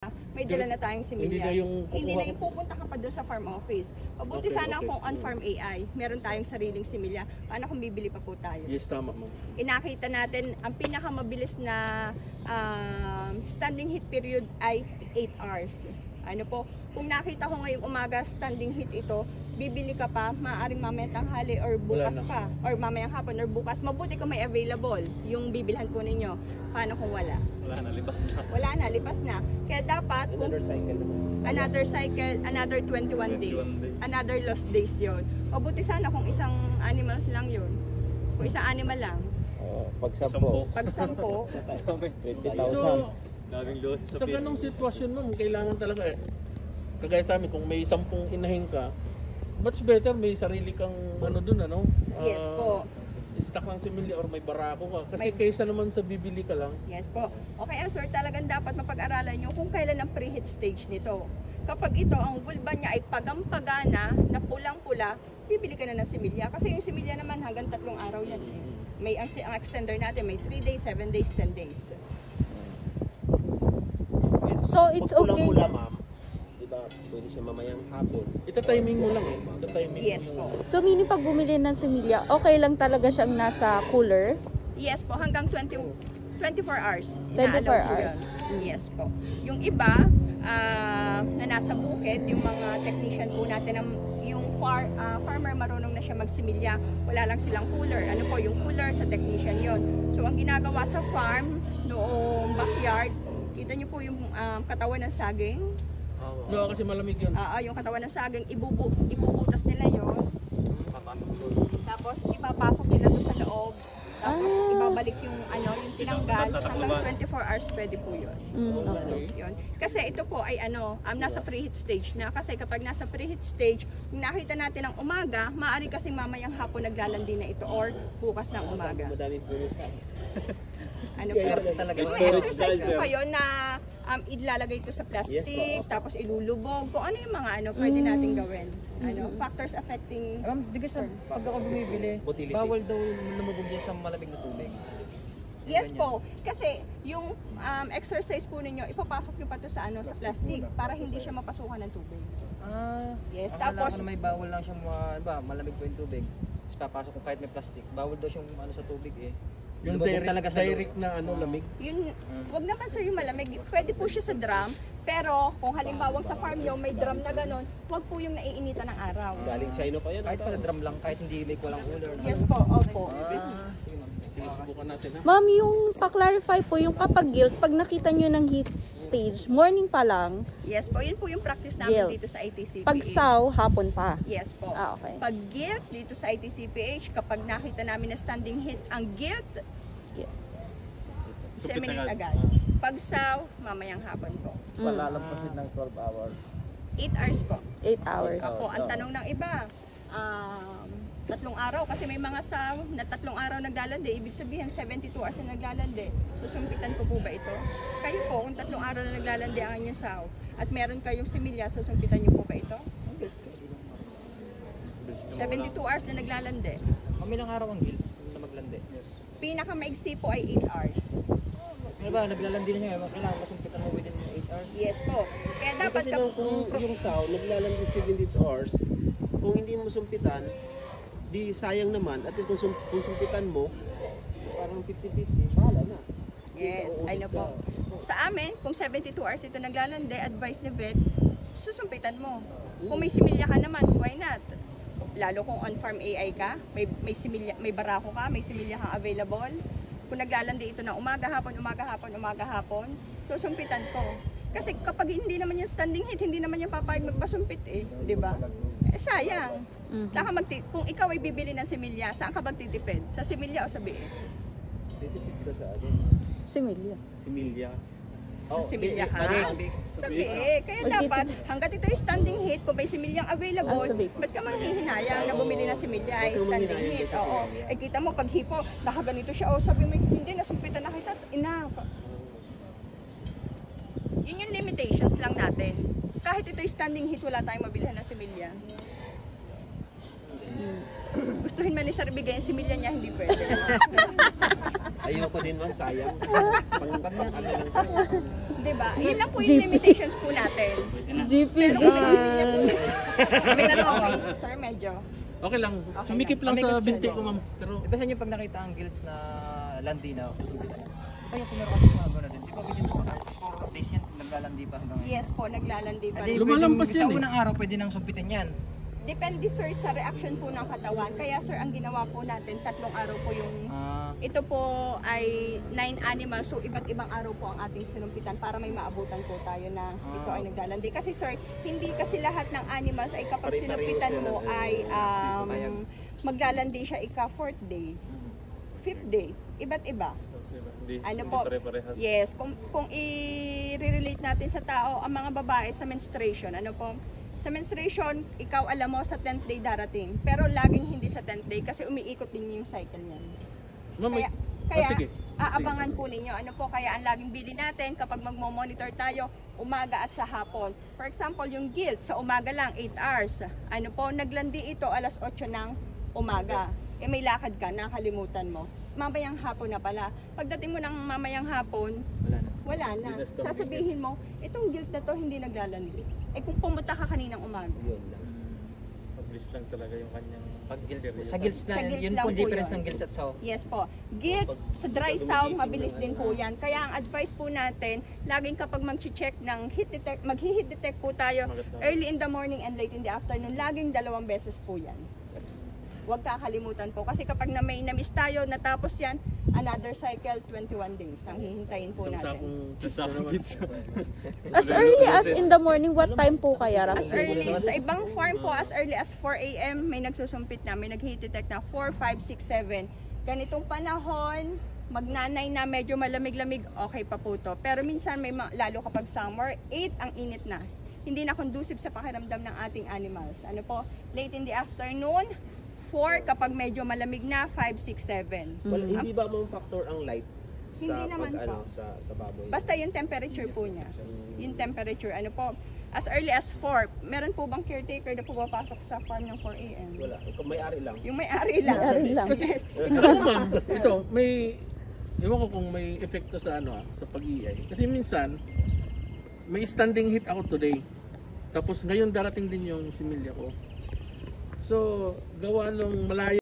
may dala na tayong similya. Hindi na yung pupunta ka pa doon sa farm office. Mabuti sana kung on-farm AI, meron tayong sariling similya. Paano kung bibili pa po tayo? Yes, tama ma'am. Inakita natin, ang pinakamabilis na standing heat period ay 8 hours. Ano po, kung nakita ko ngayong umaga standing heat ito, bibili ka pa, maaaring mamayang tanghali or bukas pa, or mamayang hapon or bukas. Mabuti kung may available yung bibilhan po ninyo. Paano kung wala? Wala na, lipas na. Wala na, lipas na. Kaya dapat, another cycle, another 21 days. Another lost days yon. Mabuti sana kung isang animal lang yon. Kung isang animal lang. Pag 10. Pag 10, 20,000. Sa ganong sitwasyon nun, kailangan talaga kagaya sa amin, kung may 10 inahin ka, much better may sarili kang ano dun, ano? Yes po. Stock ng similya or may barako ka. Kasi kaysa naman sa bibili ka lang. Yes po. Okay, sir, talagang dapat mapag-aralan nyo kung kailan ang pre-heat stage nito. Kapag ito, ang vulva niya ay pagampagana, na pulang-pula, bibili ka na ng similya. Kasi yung similya naman hanggang 3 araw yan. May ang extender natin, may 3 days, 7 days, 10 days. So it's okay. Pula, ma'am. Diba, pwede siya mamayang hapon. Ita-timing mo lang eh. Ita-timing Yes mo po. So meaning pag bumili ng similya, okay lang talaga siyang nasa cooler? Yes po, hanggang 24 hours. 24 Ina-allow po hours. yun. Yes po. Yung iba, na nasa bukid, yung mga technician po natin, yung farmer marunong na siya magsimilya, wala lang silang cooler. Ano po, yung cooler sa technician yon. So ang ginagawa sa farm, noong backyard, kita nyo po yung katawan ng saging. No, kasi malamig yun. Yung katawan ng saging, ibubutas nila yon. Tapos ipapasok nila doon sa loob. Tapos ibabalik yung yung tinanggal hanggang 24 hours pwede po yun. Okay. Yun. Kasi ito po ay nasa preheat stage na. Kasi kapag nasa preheat stage, kung nakita natin ang umaga, maaari kasing mamayang hapon naglalandi na ito or bukas ng umaga. Madaming punusan. Ano po? May exercise po kayo na ilalagay ito sa plastic, tapos ilulubog. Kung ano yung mga pwede nating gawin. Factors affecting. Pag ako bumibili, bawal daw lumubog yan sa malamig na tubig. Yes po. Kasi yung exercise po ninyo, ipapasok nyo pa ito sa sa plastic para hindi siya mapasukan ng tubig. Yes, tapos Akala ko na may bawal lang siyang malamig po yung tubig. Tapos papasok ko kahit may plastic. Bawal daw siyang sa tubig eh. Yung Lumubog talaga sa direct na lamig. yun, wag naman sir yung malamig. Pwede po siya sa drum, pero kung halimbawa sa farm nyo may drum na ganun, wag po yung naiinitan ng araw. Galing China pa yan. Kahit pala drum lang, kahit hindi may walang cooler. Yes po, opo. Sige ma'am. Sige, subukan natin ha. Ma'am, yung pa-clarify po, yung kapag guilt, pag nakita nyo ng heat stage, morning pa lang, Yes po, yun po yung practice namin Guilt. dito sa ITCPH. pag saw, hapon pa. Yes po. Okay. Pag guilt dito sa ITCPH, kapag nakita namin na standing heat, ang guilt, disseminate agad. Pag saw, mamayang hapon po. Palalampasin ng 12 hours. 8 hours po. 8 hours. Ako, ang tanong ng iba, 3 araw, kasi may mga saw na 3 araw naglalande, ibig sabihin 72 hours na naglalande. Susumpitan ko po ba ito? Kayo po, kung 3 araw na naglalande ang inyong saw, at meron kayong similya, susumpitan niyo po ba ito? 72 hours na naglalande. Kamilang araw ang guilt na maglandi. Pinakamaigsi po ay 8 hours. Ano ba, naglalandi na siya, kailangan masumpitan mo within 8 hours? Yes po. Kaya dapat Kasi kung yung saw, naglalandi 72 hours, kung hindi mo sumpitan, di sayang naman. At kung sumpitan mo, parang 50-50, bahala na. Yes, I know po. Sa amin, kung 72 hours ito naglalande, advice ni vet, susumpitan mo. Kung may similya ka naman, why not? Lalo kung on-farm AI ka, may similya, may barako ka, may similya kang available. Kung naglalandi ito na umaga, hapon, susumpitan ko. Kasi kapag hindi naman yung standing heat, hindi naman yung papayag magpasumpit di ba? Sayang. Saan ka kung ikaw ay bibili ng similya, saan ka magtitipid? Sa similya o sa biik? Titipid ka sa Similya. similya. Sa similya ka? Sa biik. Kaya Magtitipid. dapat, hanggat ito ay standing heat, kung may similyang available, sa biik. ba't ka manghihinayang na bumili ng similya ay standing heat? Oo. Eh kita mo, pag hipo, nakaganito siya, sabi mo, hindi, nasumpitan na kita, Yun yung limitations lang natin. Kahit ito ay standing heat, wala tayong mabilhan na similya. Gustuhin man ni Sir bigay yung similya niya, hindi pwede. Ayoko din ma'am, sayang. Pang ano lang. Diba? Yun lang po yung limitations po natin. GP Pero kung may dyan. similya po, may okay, sir, medyo. Okay lang. Okay Sumikip lang May sa question binti ako. ko, ma'am. Pero Di ba sa inyo pag nakita ang guilds na landi na susunod? Kaya tinuro kasi mga gano'n din. Di ba within 4 days yan naglalandi pa hanggang ngayon? Yes po, naglalandi pa Adi, rin. Lumalampas pwedeng- yan Sa eh. unang araw pwede nang sumpitin yan. Depende sir sa reaction po ng katawan. Kaya sir, ang ginawa po natin, 3 araw po yung ito po ay 9 animals, so iba't ibang araw po ang ating sinumpitan para may maabutan po tayo na ito ay naglalandi. Kasi sir, hindi kasi lahat ng animals ay kapag Pare-pareho sinumpitan sila. mo ay maglalandi siya ika 4th day, 5th day, iba't iba. Ano po? Yes, kung i-relate natin sa tao, ang mga babae sa menstruation, ano po? Sa menstruation, ikaw alam mo sa 10th day darating, pero laging hindi sa 10th day kasi umiikot din yung cycle niyan. ma'am, Kaya sige. aabangan po ninyo. Ano po, kaya ang laging bili natin kapag magmo-monitor tayo, umaga at sa hapon. For example, yung guilt, sa umaga lang, 8 hours. Ano po, naglandi ito alas 8 ng umaga. Eh may lakad ka, nakalimutan mo. Mamayang hapon na pala. Pagdating mo ng mamayang hapon, wala na. Sasabihin mo, itong guilt na to hindi naglalandi. Eh kung pumunta ka kaninang umaga. Yun lang. Mabilis lang talaga yung kanyang Pag guilds po. period. Sa guilds Sa lang, guilds yun lang po po difference yun. ng guilds at saw. Yes po. Guilt sa dry sound, mabilis din po yan. Kaya ang advice po natin, laging kapag mag-check ng heat detect, mag-heat detect po tayo early in the morning and late in the afternoon. Laging 2 beses po yan. Huwag kakalimutan po. Kasi kapag na may na-miss tayo, natapos yan, another cycle, 21 days. Ang hihintayin po Isang natin. sakong pizza naman. As early as in the morning, what time po kaya As roughly? early, sa ibang farm po, as early as 4 a.m. may nagsusumpit na, may nag-heat detect na 4, 5, 6, 7. Ganitong panahon, magnanay na medyo malamig-lamig, okay pa po to. Pero minsan, lalo kapag summer, 8 ang init na. Hindi na conducive sa pakiramdam ng ating animals. Ano po, late in the afternoon, 4 kapag medyo malamig na, 5, 6, 7. Well, hindi ba mong factor ang light sa Hindi naman po. sa baboy? Basta yung temperature po niya. Yung temperature, ano po, as early as 4. Meron po bang caretaker na pumapasok sa farm ng 4 a.m.? Wala, ikaw may-ari lang. Yung may-ari lang. May-ari lang. Yes. Alam mo, ma'am, ito, ewan ko kung may epekto sa sa pag-iay. Kasi minsan, may standing heat ako today. Tapos ngayon darating din yung similya ko. So, gawa nung malayo